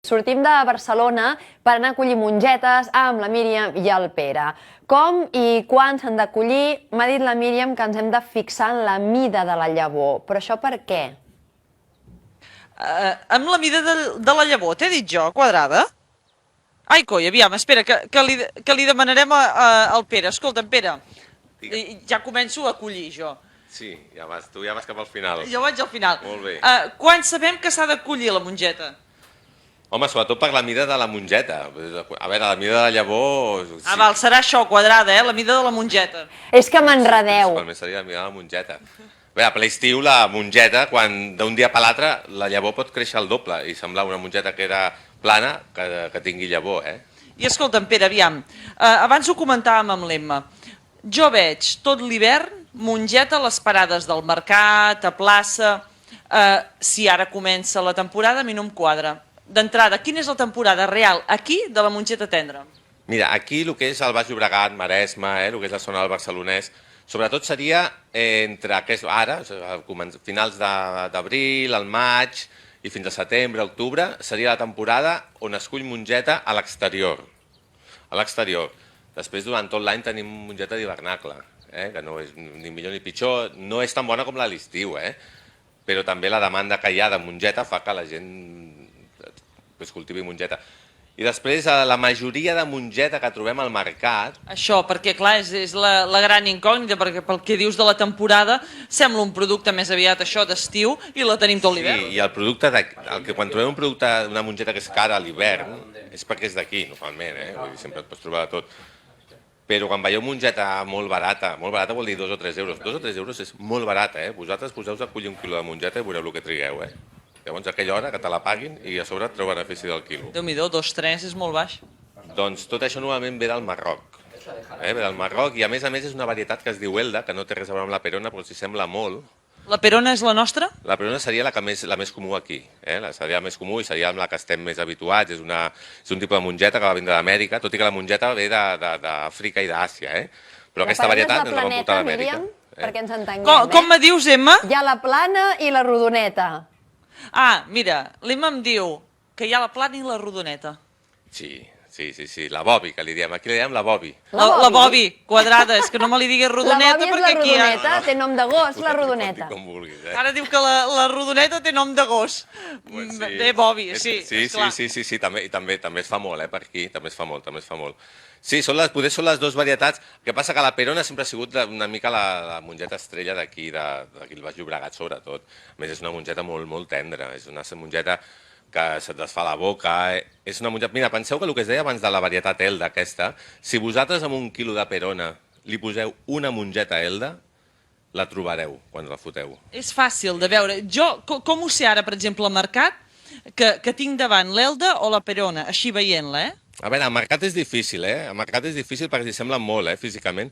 Sortim de Barcelona per anar a collir mongetes amb la Míriam i el Pere. Com i quan s'han de collir? M'ha dit la Míriam que ens hem de fixar en la mida de la llavor. Però això per què? Amb la mida de la llavor, t'he dit jo, quadrada? Ai, coi, aviam, espera, que li demanarem al Pere. Escolta'm, Pere, ja començo a collir jo. Sí, tu ja vas cap al final. Jo vaig al final. Molt bé. Quan sabem que s'ha de collir la mongeta? Home, sobretot per la mida de la mongeta. A veure, la mida de la llavor... Ah, val, serà això, quadrada, la mida de la mongeta. És que m'enredeu. Principalment seria la mida de la mongeta. Bé, a ple estiu, la mongeta, quan d'un dia per l'altre, la llavor pot créixer al doble i semblar una mongeta que era plana que tingui llavor, I escolta'm, Pere, aviam, abans ho comentàvem amb l'Emma. Jo veig tot l'hivern mongeta a les parades del mercat, a plaça. Si ara comença la temporada, a mi no em quadra. D'entrada, quina és la temporada real aquí de la mongeta tendra? Mira, aquí el que és el Baix Llobregat, Maresme, el que és la zona del Barcelonès, sobretot seria entre ara, finals d'abril, al maig i fins a setembre, octubre, seria la temporada on es cull mongeta a l'exterior. A l'exterior. Després, durant tot l'any, tenim mongeta d'hivernacle, que no és ni millor ni pitjor, no és tan bona com la de l'estiu, però també la demanda que hi ha de mongeta fa que la gent es cultivi mongeta. I després, la majoria de mongeta que trobem al mercat... Això, perquè clar, és la gran incògnita, perquè pel que dius de la temporada sembla un producte més aviat això d'estiu i la tenim tot l'hivern. Sí, i el producte, quan trobem un producte, una mongeta que és cara a l'hivern, és perquè és d'aquí, normalment, vull dir, sempre et pots trobar de tot. Però quan veieu mongeta molt barata vol dir 2 o 3 euros. 2 o 3 euros és molt barata, Vosaltres poseu-vos a collir un quilo de mongeta i veureu el que trigueu, Llavors, a aquella hora que te la paguin i a sobre et treu benefici del quilo. Déu-n'hi-do, 2, 3 és molt baix. Doncs tot això normalment ve del Marroc. Ve del Marroc i a més és una varietat que es diu Elda, que no té res a veure amb la perona, però s'hi sembla molt. La perona és la nostra? La perona seria la més comú aquí. Seria la més comú i seria amb la que estem més habituats. És un tipus de mongeta que va vindre d'Amèrica, tot i que la mongeta ve d'Àfrica i d'Àsia. Però aquesta varietat ens la van portar d'Amèrica. Perquè ens entenguem, Com me dius, Emma? Hi ha la plana i la rodoneta. Ah, mira, l'Emma em diu que hi ha la plana i la rodoneta. Sí, la bobi, que li diem. Aquí li diem la bobi. La bobi, quadrada, és que no me li diguis rodoneta perquè aquí hi ha... La bobi és la rodoneta, té nom de gos, la rodoneta. Com vulguis, Ara diu que la rodoneta té nom de gos. Bé, bobi, sí. Sí, també es fa molt, per aquí, també es fa molt. Sí, potser són les dues varietats. El que passa que la perona sempre ha sigut una mica la mongeta estrella d'aquí, del Baix Llobregat, sobretot. A més, és una mongeta molt, molt tendra. És una mongeta que se't desfà la boca. És una mongeta... Mira, penseu que el que es deia abans de la varietat Elda, aquesta, si vosaltres amb 1 quilo de perona li poseu una mongeta Elda, la trobareu quan la foteu. És fàcil de veure. Jo, com ho sé ara, per exemple, al mercat, que tinc davant l'Elda o la perona, així veient-la, A veure, al mercat és difícil, Al mercat és difícil perquè s'hi semblen molt, físicament.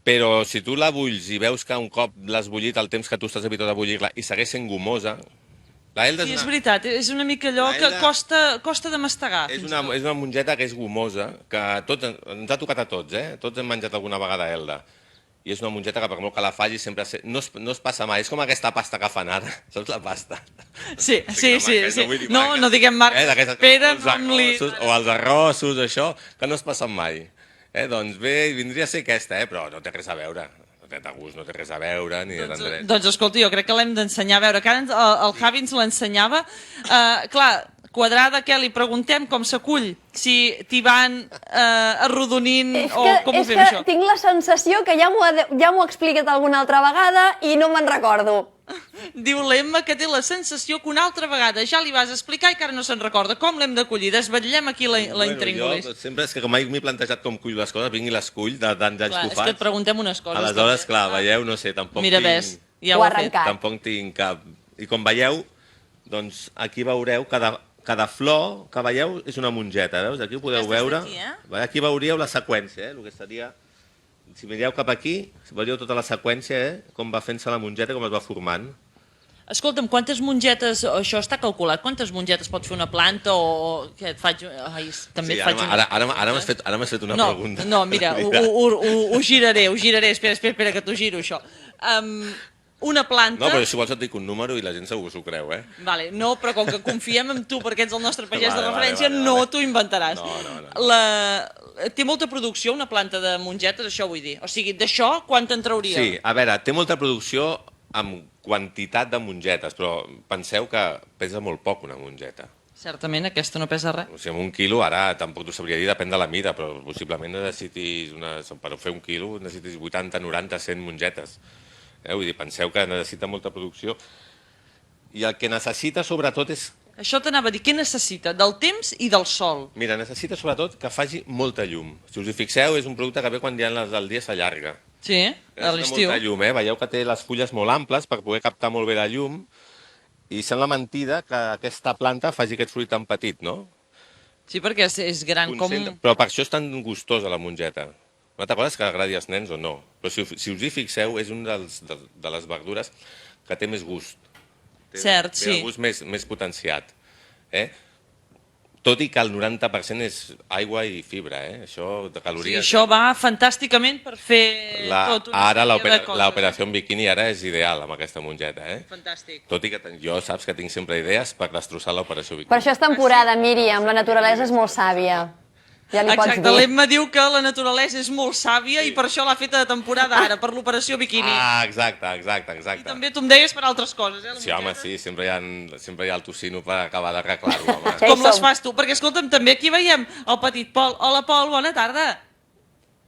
Però si tu la bulls i veus que un cop l'has bullit el temps que tu estàs habituat a bullir-la i segueix sent gomosa, la Elda és veritat, és una mica allò que costa de mastegar. És una mongeta que és gomosa, que ens ha tocat a tots, Tots hem menjat alguna vegada Elda. I és una mongeta que per molt que la faci sempre no es passa mai. És com aquesta pasta que fan ara, saps la pasta? Sí. No diguem marca. Pere, o els arrossos, això, que no es passen mai. Doncs bé, vindria a ser aquesta, però no té res a veure. De gust no té res a veure, ni de tendresa. Doncs escolta, jo crec que l'hem d'ensenyar a veure, que ara el Javi ens l'ensenyava. Clar, quadrada, què li preguntem com s'acull? Si t'hi van arrodonint o com ho fem això? És que tinc la sensació que ja m'ho ha explicat alguna altra vegada i no me'n recordo. Diu l'Emma que té la sensació que una altra vegada ja li vas explicar i que ara no se'n recorda. Com l'hem de collir? Desvetllem aquí la intríngulis. Jo sempre és que com m'he plantejat com cull les coses, vinc i les cull de tants anys que ho faig. És que et preguntem unes coses. Aleshores, clar, veieu, no sé, tampoc tinc... Mira, ves, ja ho ha fet. Tampoc tinc cap... I com veieu, doncs aquí veureu cada flor que veieu és una mongeta, veus? Aquí ho podeu veure. Aquí veuríeu la seqüència, el que seria... Si mireu cap aquí, veieu tota la seqüència, com va fent-se la mongeta, com es va formant. Escolta'm, quantes mongetes, això està calculat, quantes mongetes pot fer una planta o què et faig... També et faig una... Ara m'has fet una pregunta. No, mira, ho giraré, espera que t'ho giro això. una planta... No, però si vols et dic un número i la gent segur que s'ho creu, eh? Vale, no, però com que confiem en tu perquè ets el nostre pagès de Vale, referència, vale, no vale. t'ho inventaràs. No. Té molta producció una planta de mongetes, això vull dir. O sigui, d'això, quant te'n trauria? Sí, a veure, té molta producció amb quantitat de mongetes, però penseu que pesa molt poc una mongeta. Certament, aquesta no pesa res. O sigui, amb un quilo, ara tampoc t'ho sabria dir, depèn de la mida, però possiblement necessitis, per fer un quilo, necessitis 80, 90, 100 mongetes. Vull dir, penseu que necessita molta producció. I el que necessita, sobretot, és... Això t'anava a dir, què necessita? Del temps i del sol. Mira, necessita, sobretot, que faci molta llum. Si us hi fixeu, és un producte que ve quan ja el dia s'allarga. Sí, a l'estiu. Molta llum, Veieu que té les fulles molt amples per poder captar molt bé la llum, i sembla mentida que aquesta planta faci aquest fruit tan petit, no? Sí, perquè és gran com... Però per això és tan gustosa la mongeta. No t'acordes que agradi als nens o no? Però si us hi fixeu, és un de les verdures que té més gust. Cert, sí. Té el gust més potenciat. Tot i que el 90% és aigua i fibra, això de Sí, calories... això va fantàsticament per fer tot una Ara sèrie de coses. l'operació en biquini ara és ideal amb aquesta mongeta, Fantàstic. Tot i que jo saps que tinc sempre idees per destrossar l'operació biquini. Per això és temporada, Míriam, la naturalesa és molt sàvia. Ja li pots Exacte, dir. l'Emma diu que la naturalesa és molt sàvia i per això l'ha feta de temporada ara, per l'operació biquini. Exacte. I també tu em deies per altres coses, la Sí, home, mongeta. sí, sempre hi ha el tocino per acabar d'arreglar-ho, home. Ja hi Com les som. fas tu? Perquè, escolta'm, també aquí veiem el petit Pol. Hola, Pol, bona tarda.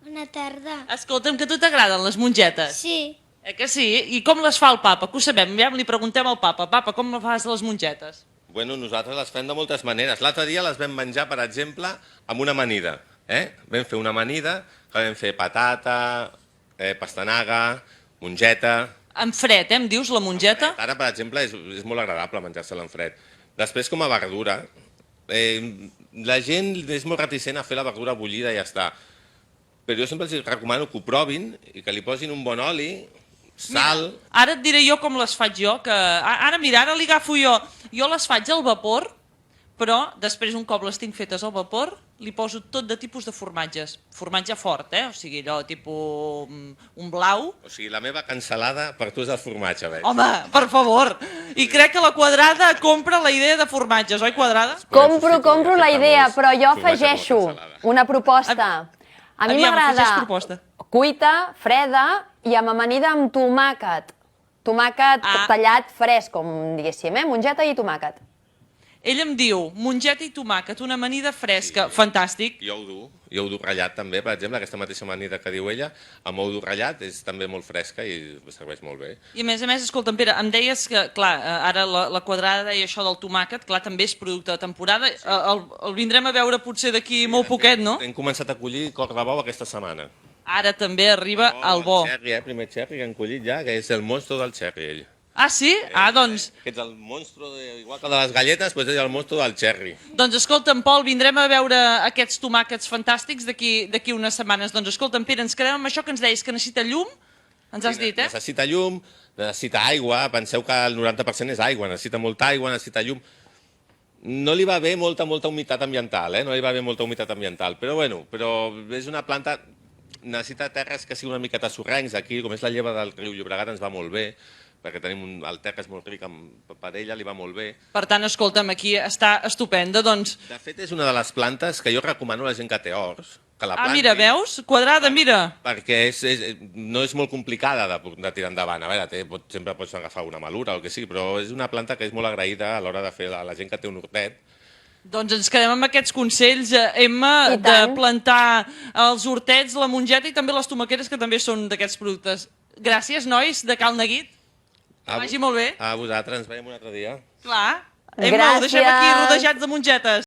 Bona tarda. Escolta'm, que a tu t'agraden les mongetes? Sí, Que sí? I com les fa el papa? Que ho sabem, ja li preguntem al papa. Papa, com fas les mongetes? Bueno, nosaltres les fem de moltes maneres. L'altre dia les vam menjar, per exemple, amb una amanida. Vam fer una amanida, que vam fer patata, pastanaga, mongeta... En fred, em dius, la mongeta? Ara, per exemple, és molt agradable menjar-se-la en fred. Després, com a verdura, la gent és molt reticent a fer la verdura bullida i ja està. Però jo sempre els recomano que ho provin i que li posin un bon oli, sal... Ara et diré jo com les faig jo, que ara mira, ara li agafo jo. Jo les faig al vapor, però després, un cop les tinc fetes al vapor, li poso tot de tipus de formatges. Formatge fort, o sigui, allò tipus un blau. O sigui, la meva cansalada per tu és el formatge, veig. Home, per favor! I crec que la Quadrada compra la idea de formatges, oi, Quadrada? Compro la idea, però jo Formatge afegeixo amb la cansalada. una proposta. A mi Aviam, afegeix m'agrada proposta. cuita, freda i amb amanida amb tomàquet. Tomàquet tallat fresc, com diguéssim, mongeta i tomàquet. Ell em diu mongeta i tomàquet, una amanida fresca, fantàstic. Jo ho dur ratllat també, per exemple, aquesta mateixa amanida que diu ella, amb ou dur ratllat és també molt fresca i serveix molt bé. I a més, escolta'm, Pere, em deies que, clar, ara la Quadrada deia això del tomàquet, clar, també és producte de temporada. El vindrem a veure potser d'aquí molt poquet, no? Hem començat a collir cor de bou aquesta setmana. Ara també arriba el bo. El xerri, primer xerri que hem collit ja, que és el monstro del xerri, ell. Ah, sí? Ah, doncs... Aquest és el monstro, igual que el de les galletes, doncs és el monstro del xerri. Doncs escolta'm, Pol, vindrem a veure aquests tomàquets fantàstics d'aquí unes setmanes. Doncs escolta'm, Pere, ens quedem amb això que ens deies, que necessita llum, ens has dit, Necessita llum, necessita aigua, penseu que el 90% és aigua, necessita molta aigua, necessita llum. No li va bé molta humitat ambiental, no li va bé molta humitat ambiental, però bueno, és una planta, necessita terres que siguin una miqueta sorrencs, aquí, com és la lleva del riu Llobregat, ens va molt bé, perquè tenim el terra és molt ric, per ella li va molt bé. Per tant, escolta'm, aquí està estupenda, doncs... De fet, és una de les plantes que jo recomano a la gent que té horts, que la planti. Ah, mira, veus? Quadrada, mira. Perquè no és molt complicada de tirar endavant. A veure, sempre pots agafar una malura o el que sigui, però és una planta que és molt agraïda a l'hora de fer a la gent que té un hortet. Doncs ens quedem amb aquests consells, Emma, de plantar els hortets, la mongeta i també les tomaqueres, que també són d'aquests productes. Gràcies, nois, de Cal Neguit. Que vagi molt bé. A vosaltres, ens veiem un altre dia. Clar. Emma, ho deixem aquí rodejats de mongetes.